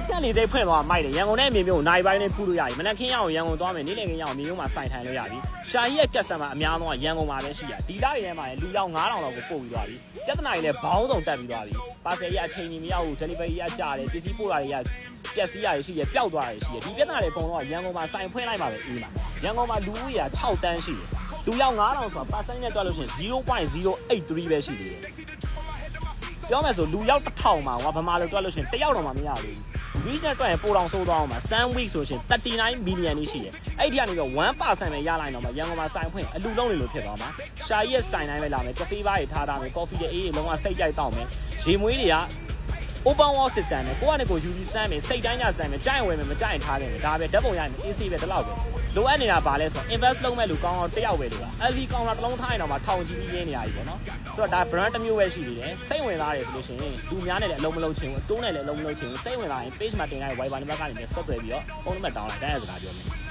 ညနေသေးဖွင့်သွားမိုက်တယ်ရန်ကုန်နဲ့မြေမျိုးနိုင်ပိုင်းနဲ့ဖူးလို့ရပြီမနက်ခင်းရအောင်ရန်ကုန်သွားမယ်နေ့လည်ခင်းရအောင်မြေမျိုးမှာစိုင်ထိုင်လို့ရပြီရှာကြီးရဲ့ကက်ဆန်မှာအများဆုံးကရန်ကုန်မှာပဲရှိရဒီလာတွေထဲမှာလူရောက်9000လောက်ကိုပို့ပြီးသွားပြီပြဿနာတွေလည်းဘောင်းဆောင်တက်ပြီးသွားပြီပါဆယ်ရအချိန်ကြီးမရောက်ဘူး delivery ရကြတယ်ပစ္စည်းပို့တာတွေကပျက်စီးရရှိရပျောက်သွားတယ်ရှိရဒီပြဿနာတွေပုံတော့ရန်ကုန်မှာစိုင်ဖွင့်လိုက်မှာပဲအေးမှာရန်ကုန်မှာလူဦးရေ6တန်းရှိတယ်လူရောက်9000ဆိုတာပါဆယ်နဲ့တွက်လို့ရှိရင် 0.083 ပဲရှိသေးတယ်ပြောမယ်ဆိုလူရောက်1000မှာဗမာလိုတွက်လို့ရှိရင်တယောက်တော့မှမရဘူးregion အတွက်ပိုတောင်ဆိုးသွားအောင်မှာ Sun Week ဆိုရှင်39 million နေရှိတယ်အဲ့ဒီကနေတော့ 1% ပဲရလိုက်တော့မှာရန်ကုန်မှာစိုင်ဖွင့်အလူလုံးနေလို့ဖြစ်သွားမှာရှာကြီးရဲ့ style တိုင်းပဲလာမယ်ကဖေးဘားတွေထားထားမယ် coffee တွေအေးတွေလုံးဝစိတ်ကြိုက်တောက်မယ်ရေမွေးတွေက open wall system နဲ့ကိုကယူပြီးစမ်းမယ်စိတ်တိုင်းညစမ်းမယ်ကြိုက်ဝယ်မယ်မကြိုက်ထားတယ်ဒါပဲဓာတ်ပုံရရင် AC ပဲဒီလောက်ပဲလိုအပ်နေတာပါလဲဆိုတော့ invest လုပ်မဲ့လူကောင်းတော့တယောက်ပဲလို့လား LV ကောင်းတာတစ်လုံးထားရင်တော့မှထောင်ကြီးပြီးရင်းနေရပြီပေါ့နော်ဆိုတော့ဒါ brand တစ်မျိုးပဲရှိနေတယ်စိတ်ဝင်စားတယ်ဆိုလို့ရှိရင်လူများနဲ့လည်းအလုံးမလုံးချင်ဘူးအတိုးနဲ့လည်းအလုံးမလုံးချင်ဘူးစိတ်ဝင်စားရင် page မှာတင်လိုက် Viber နံပါတ်ကနေဆက်သွယ်ပြီးတော့ဖုန်းနံပါတ်တောင်းလိုက်တိုင်းရစကားပြောမယ်